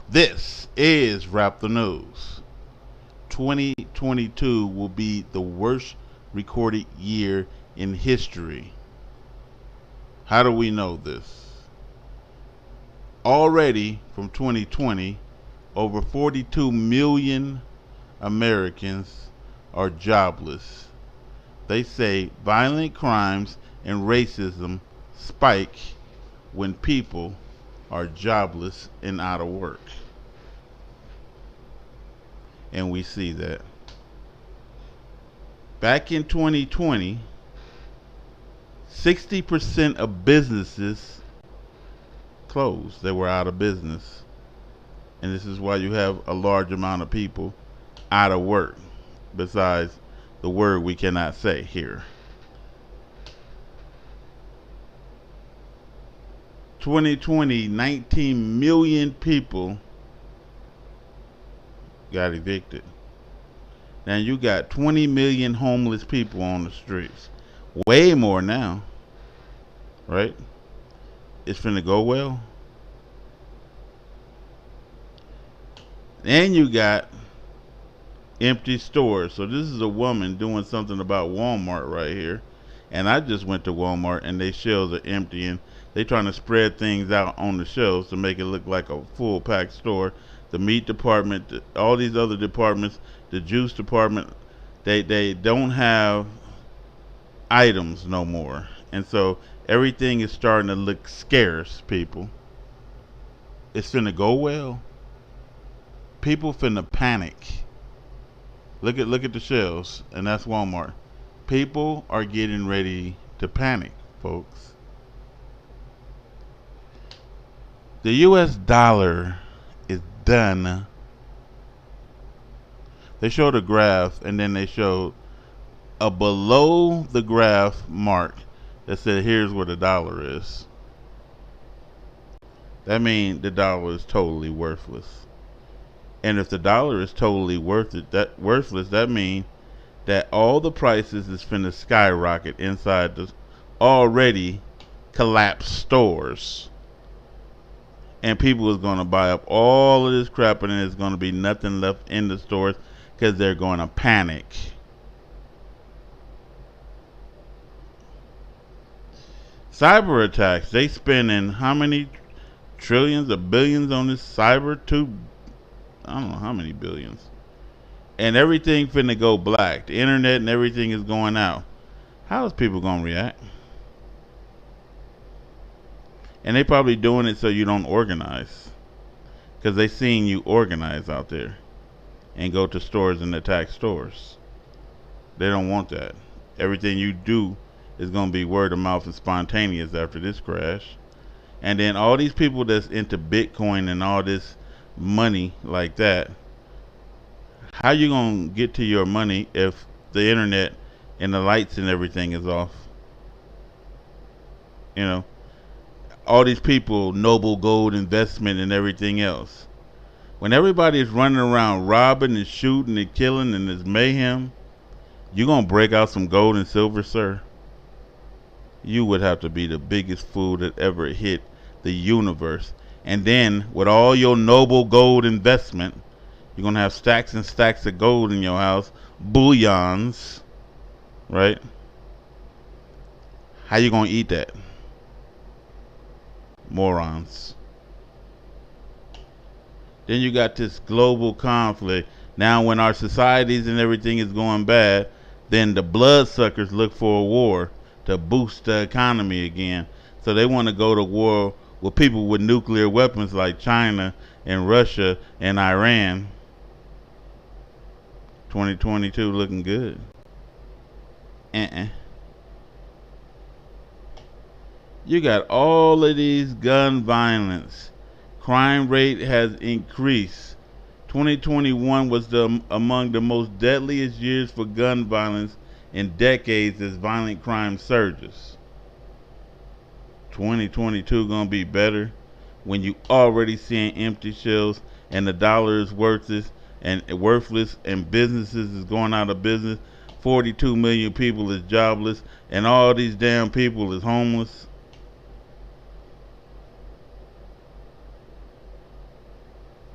This is Wrap the News. 2022 will be the worst recorded year in history. How do we know this? Already from 2020, over 42 million Americans are jobless. They say violent crimes and racism spike when people are jobless and out of work. And we see that. Back in 2020, 60% of businesses closed. They were out of business. And this is why you have a large amount of people out of work, besides the word we cannot say here. 2020, 19 million people got evicted. Now you got 20 million homeless people on the streets. Way more now, right? It's finna go well. And you got empty stores. So this is a woman doing something about Walmart right here. And I just went to Walmart and their shelves are empty and they trying to spread things out on the shelves to make it look like a full packed store. The meat department, all these other departments, the juice department, they don't have items no more. And so everything is starting to look scarce, people. It's finna go well. People finna panic. Look at the shelves, and that's Walmart. People are getting ready to panic, folks. The US dollar is done. They showed a graph and then they showed a below the graph mark that said here's where the dollar is. That means the dollar is totally worthless. And if the dollar is totally worthless, that means that all the prices is finna skyrocket inside the already collapsed stores. And people is gonna buy up all of this crap and there's gonna be nothing left in the stores because they're gonna panic. Cyber attacks, they spending how many trillions or billions on this cyber? I don't know how many billions. And everything finna go black. The internet and everything is going out. How is people gonna react? And they probably doing it so you don't organize. Because they seeing you organize out there. And go to stores and attack stores. They don't want that. Everything you do is gonna be word of mouth and spontaneous after this crash. And then all these people that's into Bitcoin and all this money like that, how you gonna get to your money if the internet and the lights and everything is off? You know, all these people, Noble Gold Investment and everything else. When everybody is running around robbing and shooting and killing and there's mayhem, you gonna break out some gold and silver, sir? You would have to be the biggest fool that ever hit the universe. And then with all your Noble Gold Investment, you're gonna have stacks and stacks of gold in your house, bullions, right? How you gonna eat that? Morons. Then you got this global conflict. Now when our societies and everything is going bad, then the bloodsuckers look for a war to boost the economy again. So they want to go to war with people with nuclear weapons like China and Russia and Iran. 2022 looking good. You got all of these gun violence. Crime rate has increased. 2021 was among the most deadliest years for gun violence in decades as violent crime surges. 2022 gonna be better when you already seeing empty shelves and the dollar is worthless and businesses is going out of business. 42 million people is jobless and all these damn people is homeless.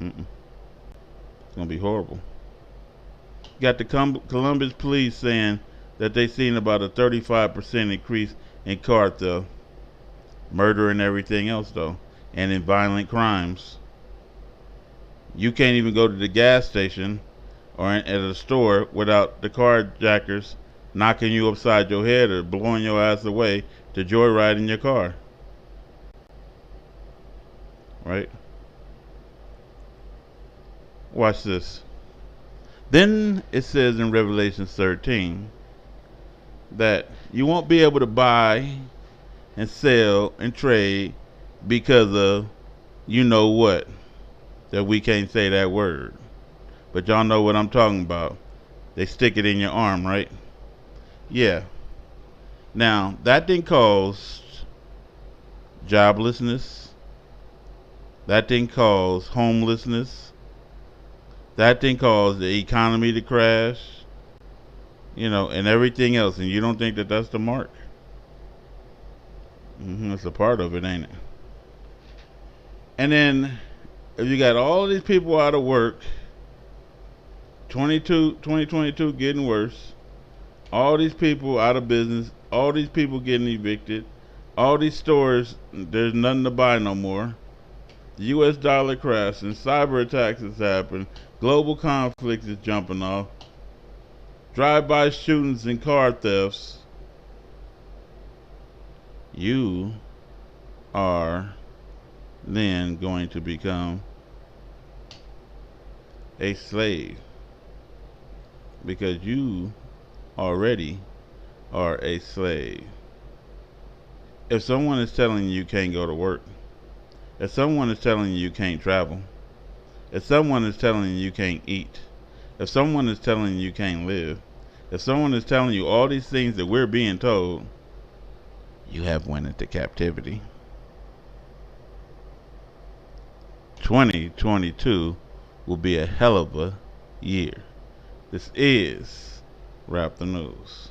Mm-mm. It's gonna be horrible. Got the Columbus police saying that they seen about a 35% increase in car theft, murder, and everything else though, and in violent crimes. You can't even go to the gas station or at a store without the carjackers knocking you upside your head or blowing your ass away to joyride in your car. Right? Watch this. Then it says in Revelation 13 that you won't be able to buy and sell and trade because of you know what. That we can't say that word. But y'all know what I'm talking about. They stick it in your arm, right? Yeah. Now, that didn't cause joblessness. That didn't cause homelessness. That didn't cause the economy to crash. And everything else. And you don't think that that's the mark? It's a part of it, ain't it? And then, if you got all these people out of work, 2022 getting worse, all these people out of business, all these people getting evicted, all these stores, there's nothing to buy no more. The US dollar crashing, cyber attacks has happened, global conflicts is jumping off, drive-by shootings and car thefts. You are then going to become a slave because you already are a slave. If someone is telling you can't go to work, if someone is telling you can't travel, if someone is telling you can't eat, if someone is telling you can't live, if someone is telling you all these things that we're being told, you have went into captivity. 2022 will be a hell of a year. This is Wrap the News.